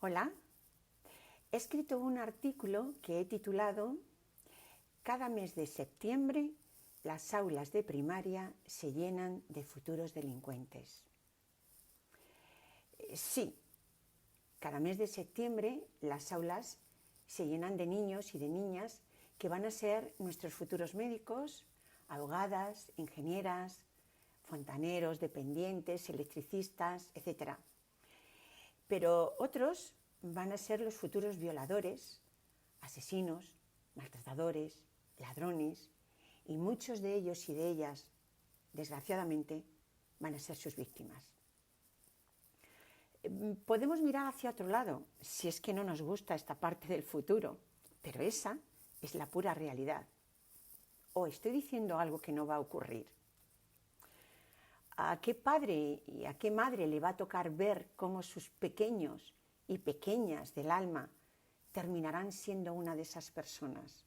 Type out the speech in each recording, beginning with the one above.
Hola, he escrito un artículo que he titulado "Cada mes de septiembre las aulas de primaria se llenan de futuros delincuentes". Sí, cada mes de septiembre las aulas se llenan de niños y de niñas que van a ser nuestros futuros médicos, abogadas, ingenieras, fontaneros, dependientes, electricistas, etc. Pero otros van a ser los futuros violadores, asesinos, maltratadores, ladrones, y muchos de ellos y de ellas, desgraciadamente, van a ser sus víctimas. Podemos mirar hacia otro lado, si es que no nos gusta esta parte del futuro, pero esa es la pura realidad. ¿O estoy diciendo algo que no va a ocurrir? ¿A qué padre y a qué madre le va a tocar ver cómo sus pequeños y pequeñas del alma terminarán siendo una de esas personas?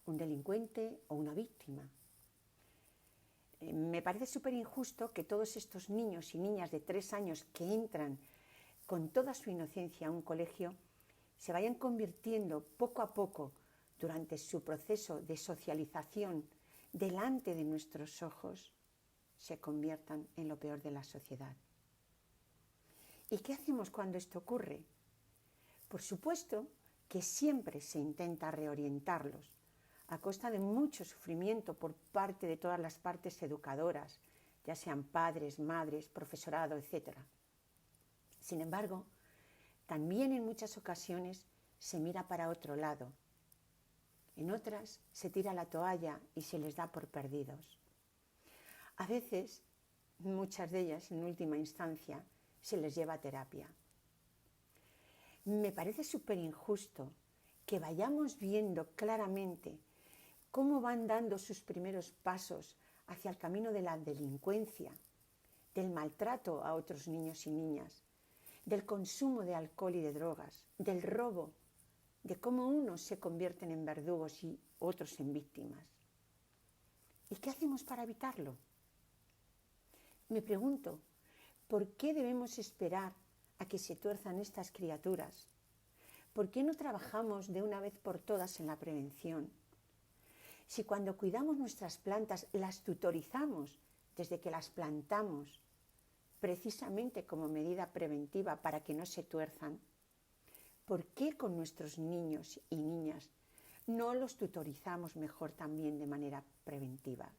¿Un delincuente o una víctima? Me parece súper injusto que todos estos niños y niñas de 3 años que entran con toda su inocencia a un colegio se vayan convirtiendo poco a poco durante su proceso de socialización delante de nuestros ojos, se conviertan en lo peor de la sociedad. ¿Y qué hacemos cuando esto ocurre? Por supuesto que siempre se intenta reorientarlos, a costa de mucho sufrimiento por parte de todas las partes educadoras, ya sean padres, madres, profesorado, etc. Sin embargo, también en muchas ocasiones se mira para otro lado. En otras se tira la toalla y se les da por perdidos. A veces, muchas de ellas, en última instancia, se les lleva a terapia. Me parece súper injusto que vayamos viendo claramente cómo van dando sus primeros pasos hacia el camino de la delincuencia, del maltrato a otros niños y niñas, del consumo de alcohol y de drogas, del robo, de cómo unos se convierten en verdugos y otros en víctimas. ¿Y qué hacemos para evitarlo? Me pregunto, ¿por qué debemos esperar a que se tuerzan estas criaturas? ¿Por qué no trabajamos de una vez por todas en la prevención? Si cuando cuidamos nuestras plantas las tutorizamos desde que las plantamos, precisamente como medida preventiva para que no se tuerzan, ¿por qué con nuestros niños y niñas no los tutorizamos mejor también de manera preventiva?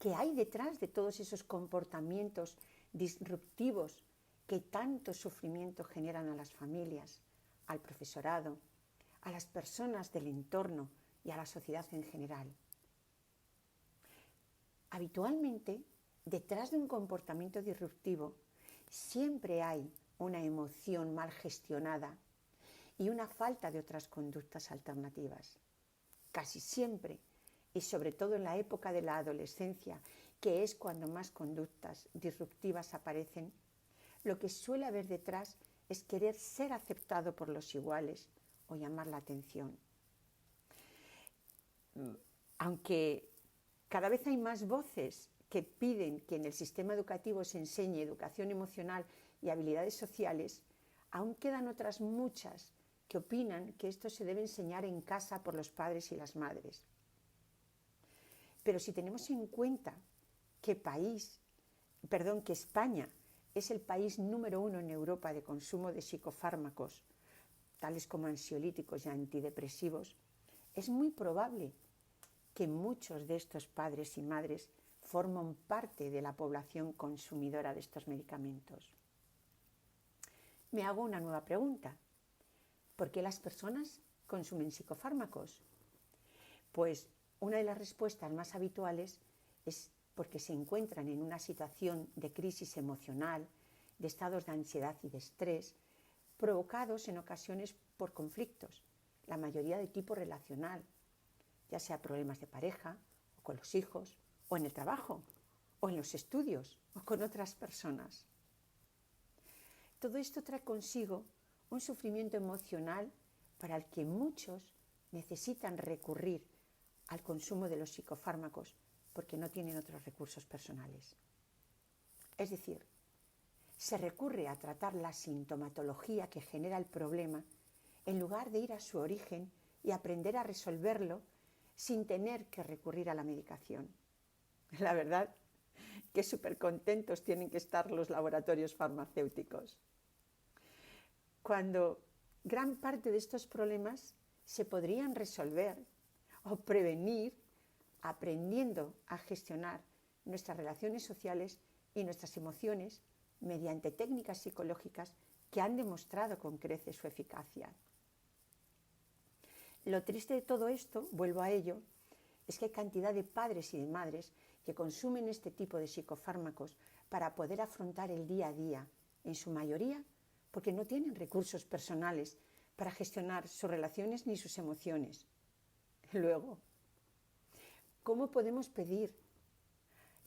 ¿Qué hay detrás de todos esos comportamientos disruptivos que tanto sufrimiento generan a las familias, al profesorado, a las personas del entorno y a la sociedad en general? Habitualmente, detrás de un comportamiento disruptivo, siempre hay una emoción mal gestionada y una falta de otras conductas alternativas. Casi siempre, y sobre todo en la época de la adolescencia, que es cuando más conductas disruptivas aparecen, lo que suele haber detrás es querer ser aceptado por los iguales o llamar la atención. Aunque cada vez hay más voces que piden que en el sistema educativo se enseñe educación emocional y habilidades sociales, aún quedan otras muchas que opinan que esto se debe enseñar en casa por los padres y las madres. Pero si tenemos en cuenta que España es el país número 1 en Europa de consumo de psicofármacos, tales como ansiolíticos y antidepresivos, es muy probable que muchos de estos padres y madres forman parte de la población consumidora de estos medicamentos. Me hago una nueva pregunta. ¿Por qué las personas consumen psicofármacos? Pues una de las respuestas más habituales es porque se encuentran en una situación de crisis emocional, de estados de ansiedad y de estrés, provocados en ocasiones por conflictos, la mayoría de tipo relacional, ya sea problemas de pareja, o con los hijos, o en el trabajo, o en los estudios, o con otras personas. Todo esto trae consigo un sufrimiento emocional para el que muchos necesitan recurrir al consumo de los psicofármacos porque no tienen otros recursos personales. Es decir, se recurre a tratar la sintomatología que genera el problema en lugar de ir a su origen y aprender a resolverlo sin tener que recurrir a la medicación. La verdad que súper contentos tienen que estar los laboratorios farmacéuticos, cuando gran parte de estos problemas se podrían resolver o prevenir aprendiendo a gestionar nuestras relaciones sociales y nuestras emociones mediante técnicas psicológicas que han demostrado con creces su eficacia. Lo triste de todo esto, vuelvo a ello, es que hay cantidad de padres y de madres que consumen este tipo de psicofármacos para poder afrontar el día a día, en su mayoría porque no tienen recursos personales para gestionar sus relaciones ni sus emociones. Luego, ¿cómo podemos pedir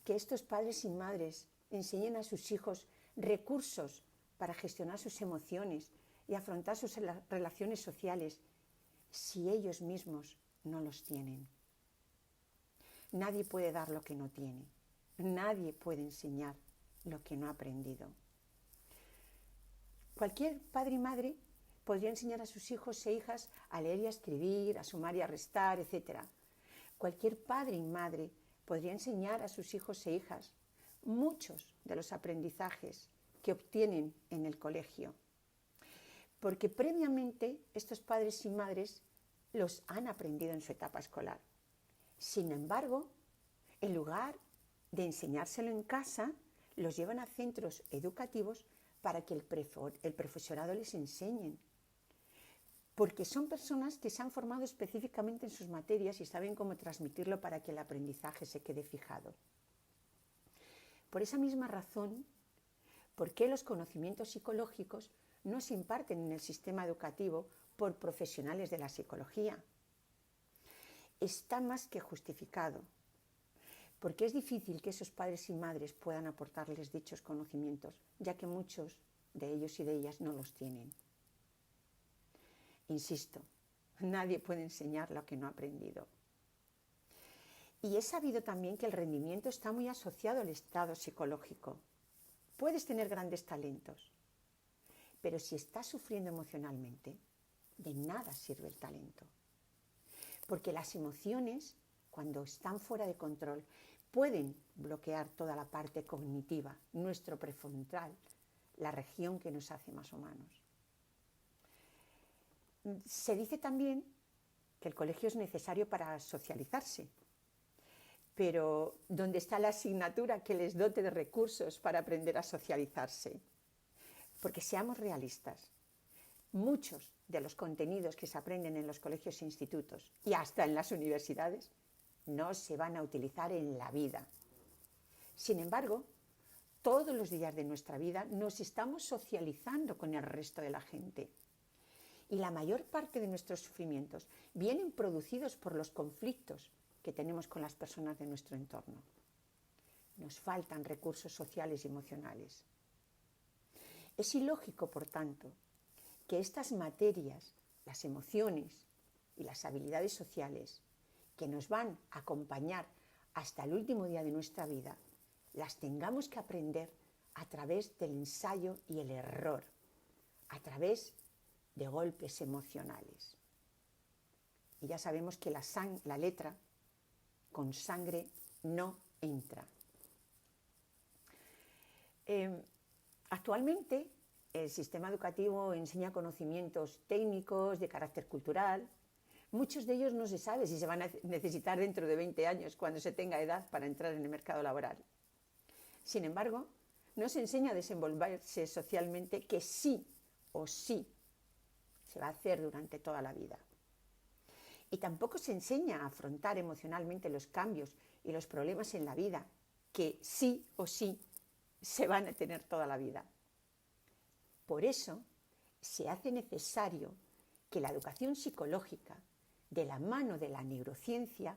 que estos padres y madres enseñen a sus hijos recursos para gestionar sus emociones y afrontar sus relaciones sociales si ellos mismos no los tienen? Nadie puede dar lo que no tiene. Nadie puede enseñar lo que no ha aprendido. Cualquier padre y madre podría enseñar a sus hijos e hijas a leer y a escribir, a sumar y a restar, etc. Cualquier padre y madre podría enseñar a sus hijos e hijas muchos de los aprendizajes que obtienen en el colegio, porque previamente estos padres y madres los han aprendido en su etapa escolar. Sin embargo, en lugar de enseñárselo en casa, los llevan a centros educativos para que el profesorado les enseñe, porque son personas que se han formado específicamente en sus materias y saben cómo transmitirlo para que el aprendizaje se quede fijado. Por esa misma razón, ¿por qué los conocimientos psicológicos no se imparten en el sistema educativo por profesionales de la psicología? Está más que justificado, porque es difícil que esos padres y madres puedan aportarles dichos conocimientos, ya que muchos de ellos y de ellas no los tienen. Insisto, nadie puede enseñar lo que no ha aprendido. Y es sabido también que el rendimiento está muy asociado al estado psicológico. Puedes tener grandes talentos, pero si estás sufriendo emocionalmente, de nada sirve el talento. Porque las emociones, cuando están fuera de control, pueden bloquear toda la parte cognitiva, nuestro prefrontal, la región que nos hace más humanos. Se dice también que el colegio es necesario para socializarse, pero ¿dónde está la asignatura que les dote de recursos para aprender a socializarse? Porque seamos realistas, muchos de los contenidos que se aprenden en los colegios e institutos y hasta en las universidades no se van a utilizar en la vida. Sin embargo, todos los días de nuestra vida nos estamos socializando con el resto de la gente. Y la mayor parte de nuestros sufrimientos vienen producidos por los conflictos que tenemos con las personas de nuestro entorno. Nos faltan recursos sociales y emocionales. Es ilógico, por tanto, que estas materias, las emociones y las habilidades sociales, que nos van a acompañar hasta el último día de nuestra vida, las tengamos que aprender a través del ensayo y el error, a través de golpes emocionales. Y ya sabemos que la letra con sangre no entra. Actualmente el sistema educativo enseña conocimientos técnicos de carácter cultural. Muchos de ellos no se sabe si se van a necesitar dentro de 20 años, cuando se tenga edad para entrar en el mercado laboral. Sin embargo, no se enseña a desenvolverse socialmente, que sí o sí se va a hacer durante toda la vida. Y tampoco se enseña a afrontar emocionalmente los cambios y los problemas en la vida, que sí o sí se van a tener toda la vida. Por eso se hace necesario que la educación psicológica, de la mano de la neurociencia,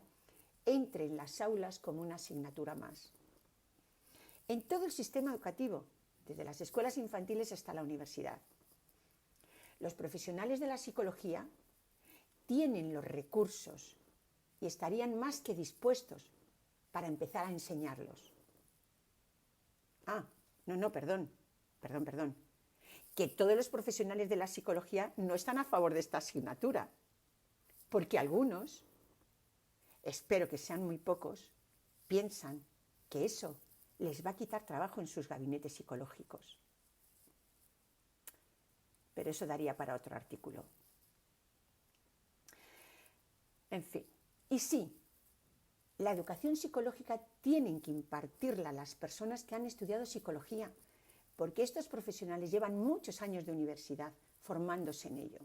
entre en las aulas como una asignatura más. En todo el sistema educativo, desde las escuelas infantiles hasta la universidad. Los profesionales de la psicología tienen los recursos y estarían más que dispuestos para empezar a enseñarlos. Perdón. que todos los profesionales de la psicología no están a favor de esta asignatura, porque algunos, espero que sean muy pocos, piensan que eso les va a quitar trabajo en sus gabinetes psicológicos. Pero eso daría para otro artículo. En fin, y sí, la educación psicológica tienen que impartirla a las personas que han estudiado psicología, porque estos profesionales llevan muchos años de universidad formándose en ello.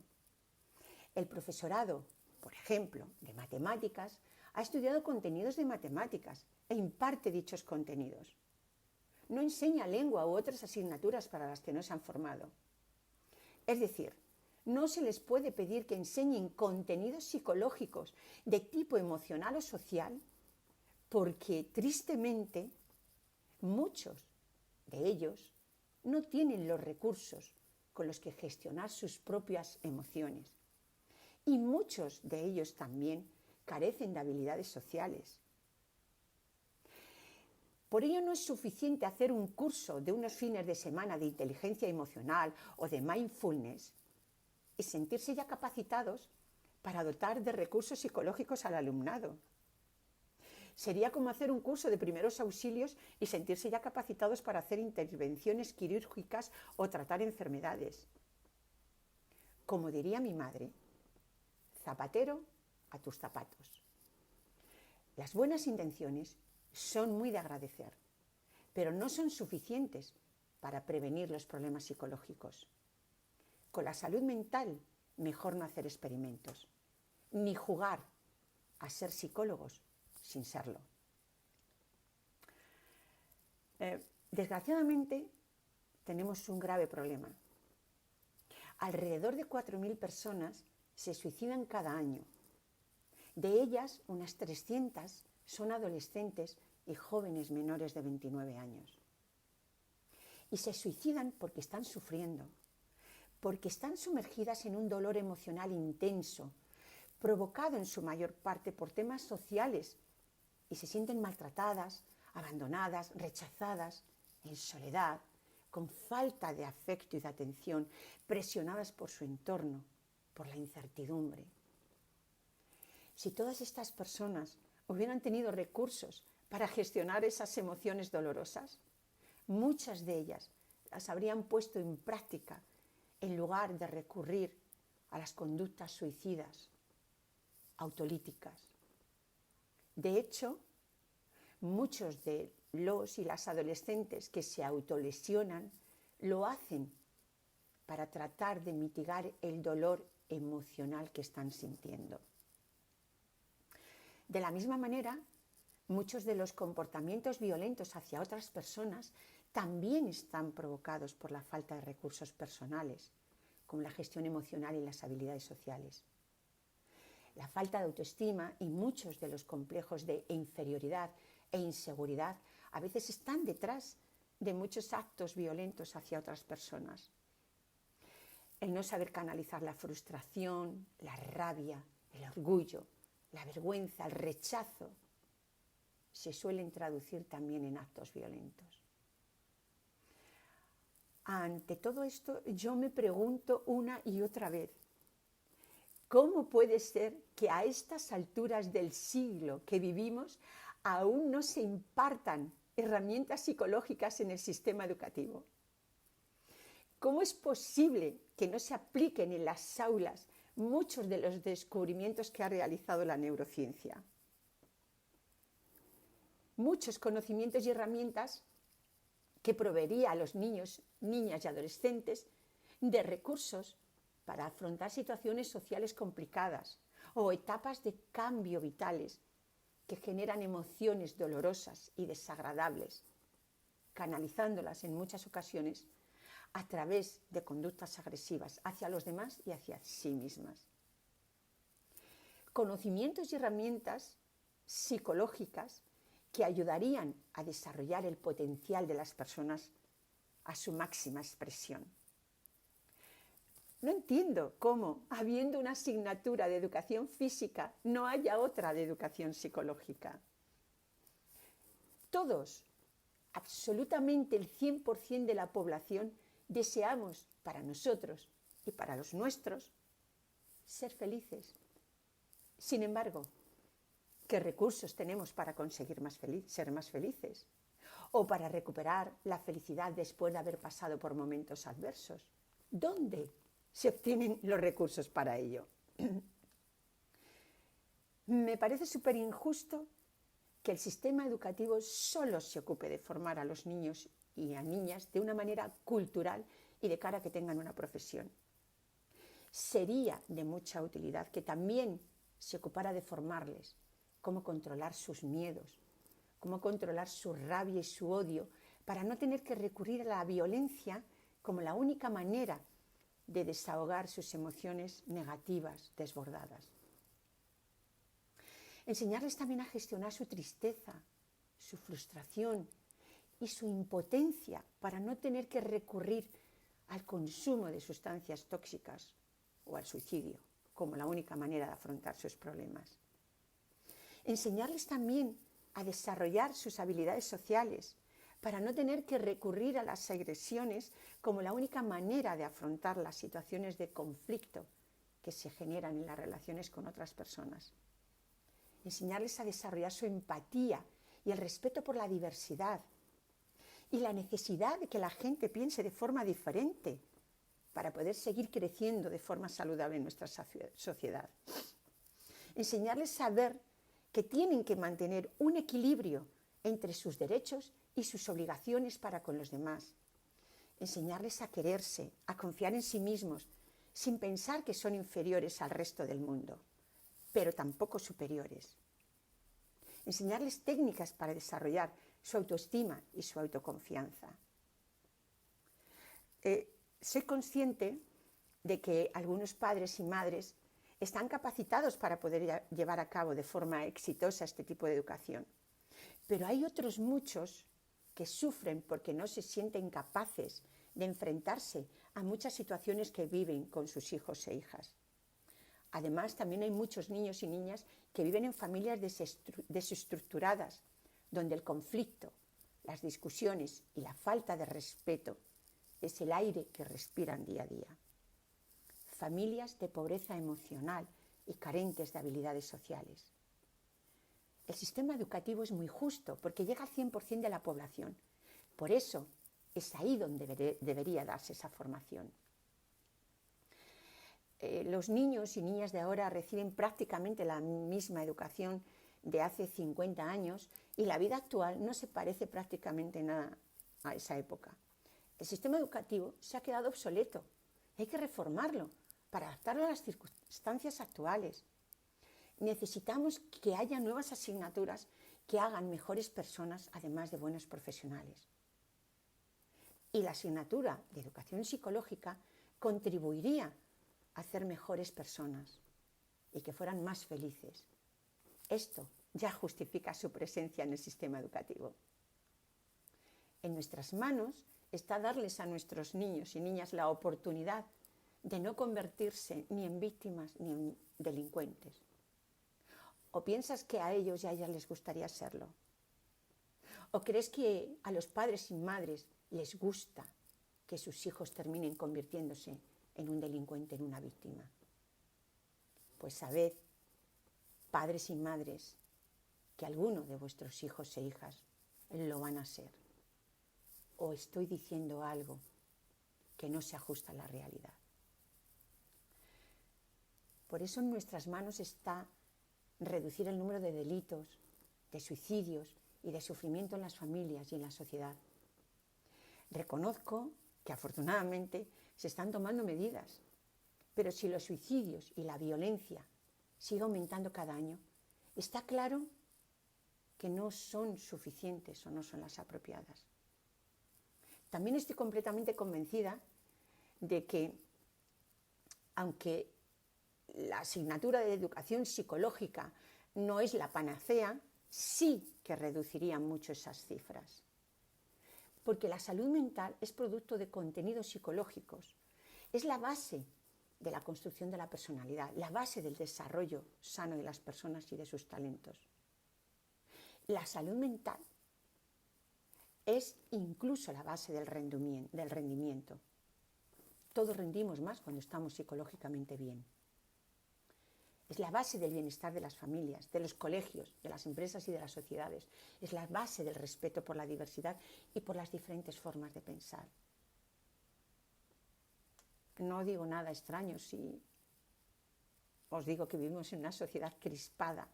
El profesorado, por ejemplo, de matemáticas, ha estudiado contenidos de matemáticas e imparte dichos contenidos. No enseña lengua u otras asignaturas para las que no se han formado. Es decir, no se les puede pedir que enseñen contenidos psicológicos de tipo emocional o social, porque tristemente muchos de ellos no tienen los recursos con los que gestionar sus propias emociones. Y muchos de ellos también carecen de habilidades sociales. Por ello no es suficiente hacer un curso de unos fines de semana de inteligencia emocional o de mindfulness y sentirse ya capacitados para dotar de recursos psicológicos al alumnado. Sería como hacer un curso de primeros auxilios y sentirse ya capacitados para hacer intervenciones quirúrgicas o tratar enfermedades. Como diría mi madre, zapatero a tus zapatos. Las buenas intenciones son muy de agradecer, pero no son suficientes para prevenir los problemas psicológicos. Con la salud mental, mejor no hacer experimentos, ni jugar a ser psicólogos sin serlo. Desgraciadamente, tenemos un grave problema. Alrededor de 4.000 personas se suicidan cada año. De ellas, unas 300 son adolescentes y jóvenes menores de 29 años. Y se suicidan porque están sufriendo, porque están sumergidas en un dolor emocional intenso, provocado en su mayor parte por temas sociales, y se sienten maltratadas, abandonadas, rechazadas, en soledad, con falta de afecto y de atención, presionadas por su entorno, por la incertidumbre. Si todas estas personas hubieran tenido recursos para gestionar esas emociones dolorosas, muchas de ellas las habrían puesto en práctica en lugar de recurrir a las conductas suicidas, autolíticas. De hecho, muchos de los y las adolescentes que se autolesionan lo hacen para tratar de mitigar el dolor emocional que están sintiendo. De la misma manera, muchos de los comportamientos violentos hacia otras personas también están provocados por la falta de recursos personales, como la gestión emocional y las habilidades sociales. La falta de autoestima y muchos de los complejos de inferioridad e inseguridad a veces están detrás de muchos actos violentos hacia otras personas. El no saber canalizar la frustración, la rabia, el orgullo, la vergüenza, el rechazo, se suelen traducir también en actos violentos. Ante todo esto, yo me pregunto una y otra vez, ¿cómo puede ser que a estas alturas del siglo que vivimos aún no se impartan herramientas psicológicas en el sistema educativo? ¿Cómo es posible que no se apliquen en las aulas muchos de los descubrimientos que ha realizado la neurociencia? Muchos conocimientos y herramientas que proveería a los niños, niñas y adolescentes de recursos para afrontar situaciones sociales complicadas o etapas de cambio vitales que generan emociones dolorosas y desagradables, canalizándolas en muchas ocasiones a través de conductas agresivas hacia los demás y hacia sí mismas. Conocimientos y herramientas psicológicas que ayudarían a desarrollar el potencial de las personas a su máxima expresión. No entiendo cómo, habiendo una asignatura de educación física, no haya otra de educación psicológica. Todos, absolutamente el 100% de la población, deseamos para nosotros y para los nuestros ser felices. Sin embargo, ¿qué recursos tenemos para conseguir ser más felices? O para recuperar la felicidad después de haber pasado por momentos adversos. ¿Dónde se obtienen los recursos para ello? Me parece súper injusto que el sistema educativo solo se ocupe de formar a los niños y a niñas de una manera cultural y de cara a que tengan una profesión. Sería de mucha utilidad que también se ocupara de formarles cómo controlar sus miedos, cómo controlar su rabia y su odio, para no tener que recurrir a la violencia como la única manera de desahogar sus emociones negativas, desbordadas. Enseñarles también a gestionar su tristeza, su frustración y su impotencia para no tener que recurrir al consumo de sustancias tóxicas o al suicidio como la única manera de afrontar sus problemas. Enseñarles también a desarrollar sus habilidades sociales para no tener que recurrir a las agresiones como la única manera de afrontar las situaciones de conflicto que se generan en las relaciones con otras personas. Enseñarles a desarrollar su empatía y el respeto por la diversidad y la necesidad de que la gente piense de forma diferente para poder seguir creciendo de forma saludable en nuestra sociedad. Enseñarles a ver que tienen que mantener un equilibrio entre sus derechos y sus obligaciones para con los demás. Enseñarles a quererse, a confiar en sí mismos, sin pensar que son inferiores al resto del mundo, pero tampoco superiores. Enseñarles técnicas para desarrollar su autoestima y su autoconfianza. Soy consciente de que algunos padres y madres están capacitados para poder llevar a cabo de forma exitosa este tipo de educación, pero hay otros muchos que sufren porque no se sienten capaces de enfrentarse a muchas situaciones que viven con sus hijos e hijas. Además, también hay muchos niños y niñas que viven en familias desestructuradas, donde el conflicto, las discusiones y la falta de respeto es el aire que respiran día a día. Familias de pobreza emocional y carentes de habilidades sociales. El sistema educativo es muy justo porque llega al 100% de la población. Por eso es ahí donde debería darse esa formación. Los niños y niñas de ahora reciben prácticamente la misma educación de hace 50 años y la vida actual no se parece prácticamente nada a esa época. El sistema educativo se ha quedado obsoleto. Hay que reformarlo para adaptarlo a las circunstancias actuales. Necesitamos que haya nuevas asignaturas que hagan mejores personas, además de buenos profesionales. Y la asignatura de educación psicológica contribuiría a hacer mejores personas y que fueran más felices. Esto ya justifica su presencia en el sistema educativo. En nuestras manos está darles a nuestros niños y niñas la oportunidad de no convertirse ni en víctimas ni en delincuentes. ¿O piensas que a ellos y a ellas les gustaría serlo? ¿O crees que a los padres y madres les gusta que sus hijos terminen convirtiéndose en un delincuente, en una víctima? Pues sabed, padres y madres, que alguno de vuestros hijos e hijas lo van a ser. ¿O estoy diciendo algo que no se ajusta a la realidad? Por eso en nuestras manos está reducir el número de delitos, de suicidios y de sufrimiento en las familias y en la sociedad. Reconozco que afortunadamente se están tomando medidas, pero si los suicidios y la violencia sigue aumentando cada año, está claro que no son suficientes o no son las apropiadas. También estoy completamente convencida de que, aunque la asignatura de educación psicológica no es la panacea, sí que reduciría mucho esas cifras. Porque la salud mental es producto de contenidos psicológicos, es la base de la construcción de la personalidad, la base del desarrollo sano de las personas y de sus talentos. La salud mental es incluso la base del rendimiento. Todos rendimos más cuando estamos psicológicamente bien. Es la base del bienestar de las familias, de los colegios, de las empresas y de las sociedades. Es la base del respeto por la diversidad y por las diferentes formas de pensar. No digo nada extraño si os digo que vivimos en una sociedad crispada,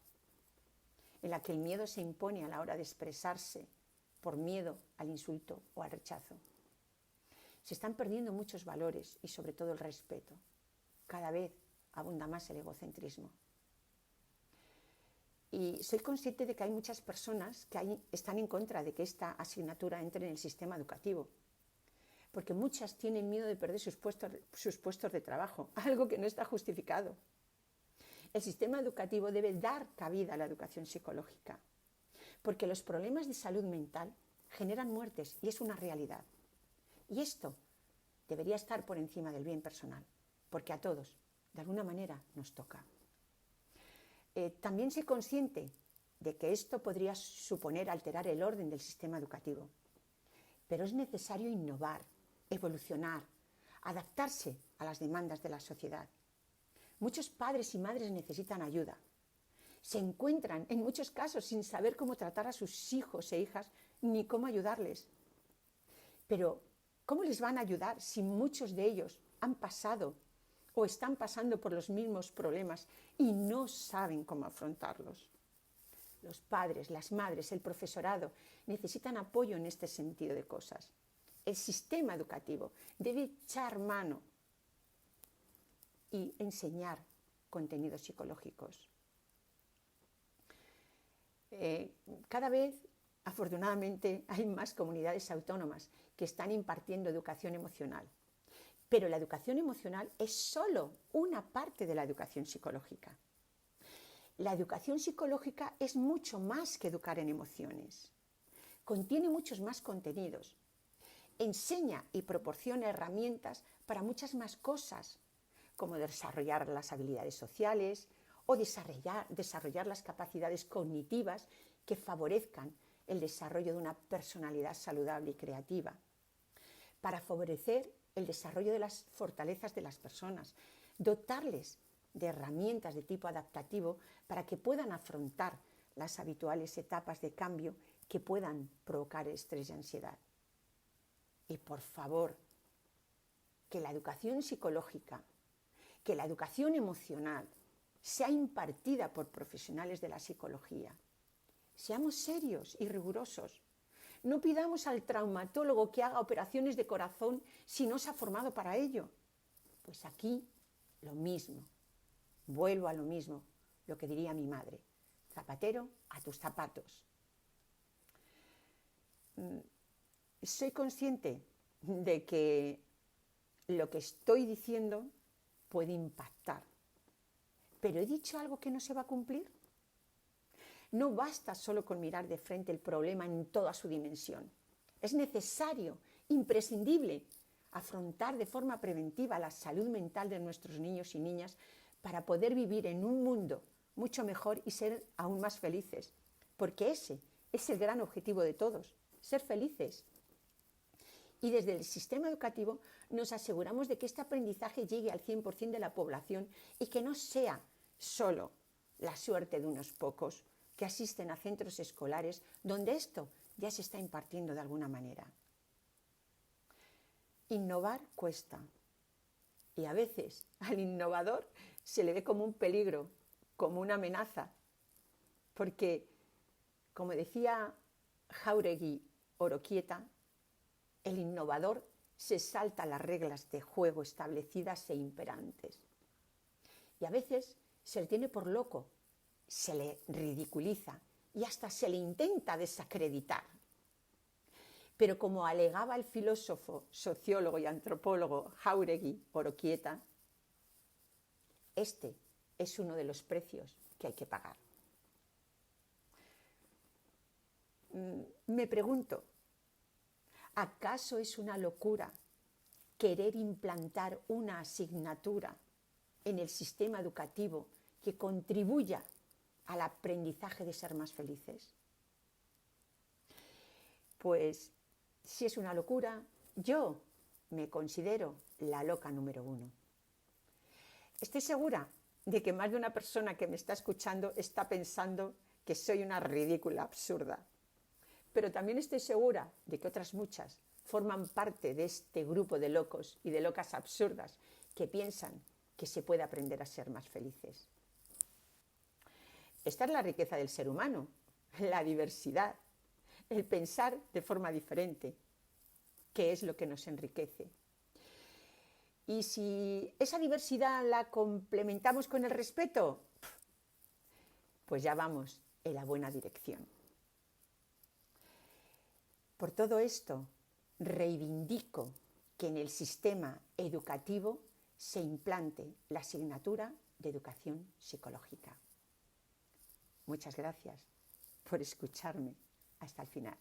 en la que el miedo se impone a la hora de expresarse por miedo al insulto o al rechazo. Se están perdiendo muchos valores y sobre todo el respeto. Cada vez abunda más el egocentrismo. Y soy consciente de que hay muchas personas que están en contra de que esta asignatura entre en el sistema educativo, porque muchas tienen miedo de perder sus puestos de trabajo, algo que no está justificado. El sistema educativo debe dar cabida a la educación psicológica, porque los problemas de salud mental generan muertes y es una realidad. Y esto debería estar por encima del bien personal, porque a todos, de alguna manera, nos toca. También soy consciente de que esto podría suponer alterar el orden del sistema educativo, pero es necesario innovar, evolucionar, adaptarse a las demandas de la sociedad. Muchos padres y madres necesitan ayuda. Se encuentran, en muchos casos, sin saber cómo tratar a sus hijos e hijas ni cómo ayudarles. Pero, ¿cómo les van a ayudar si muchos de ellos han pasado o están pasando por los mismos problemas y no saben cómo afrontarlos? Los padres, las madres, el profesorado necesitan apoyo en este sentido de cosas. El sistema educativo debe echar mano y enseñar contenidos psicológicos. Cada vez, afortunadamente, hay más comunidades autónomas que están impartiendo educación emocional. Pero la educación emocional es solo una parte de la educación psicológica. La educación psicológica es mucho más que educar en emociones. Contiene muchos más contenidos. Enseña y proporciona herramientas para muchas más cosas, como desarrollar las habilidades sociales o desarrollar las capacidades cognitivas que favorezcan el desarrollo de una personalidad saludable y creativa, para favorecer el desarrollo de las fortalezas de las personas, dotarles de herramientas de tipo adaptativo para que puedan afrontar las habituales etapas de cambio que puedan provocar estrés y ansiedad. Y por favor, que la educación psicológica, que la educación emocional sea impartida por profesionales de la psicología. Seamos serios y rigurosos. No pidamos al traumatólogo que haga operaciones de corazón si no se ha formado para ello. Pues aquí lo mismo. Vuelvo a lo mismo, lo que diría mi madre. Zapatero, a tus zapatos. Soy consciente de que lo que estoy diciendo puede impactar. ¿Pero he dicho algo que no se va a cumplir? No basta solo con mirar de frente el problema en toda su dimensión. Es necesario, imprescindible, afrontar de forma preventiva la salud mental de nuestros niños y niñas para poder vivir en un mundo mucho mejor y ser aún más felices. Porque ese es el gran objetivo de todos, ser felices. Y desde el sistema educativo nos aseguramos de que este aprendizaje llegue al 100% de la población y que no sea solo la suerte de unos pocos que asisten a centros escolares donde esto ya se está impartiendo de alguna manera. Innovar cuesta y a veces al innovador se le ve como un peligro, como una amenaza, porque, como decía Jáuregui Oroquieta, el innovador se salta las reglas de juego establecidas e imperantes. Y a veces se le tiene por loco, se le ridiculiza y hasta se le intenta desacreditar. Pero como alegaba el filósofo, sociólogo y antropólogo Jáuregui Oroquieta, este es uno de los precios que hay que pagar. Me pregunto, ¿acaso es una locura querer implantar una asignatura en el sistema educativo que contribuya al aprendizaje de ser más felices? Pues si es una locura, yo me considero la loca número 1. Estoy segura de que más de una persona que me está escuchando está pensando que soy una ridícula absurda. Pero también estoy segura de que otras muchas forman parte de este grupo de locos y de locas absurdas que piensan que se puede aprender a ser más felices. Esta es la riqueza del ser humano, la diversidad, el pensar de forma diferente, que es lo que nos enriquece. Y si esa diversidad la complementamos con el respeto, pues ya vamos en la buena dirección. Por todo esto, reivindico que en el sistema educativo se implante la asignatura de educación psicológica. Muchas gracias por escucharme hasta el final.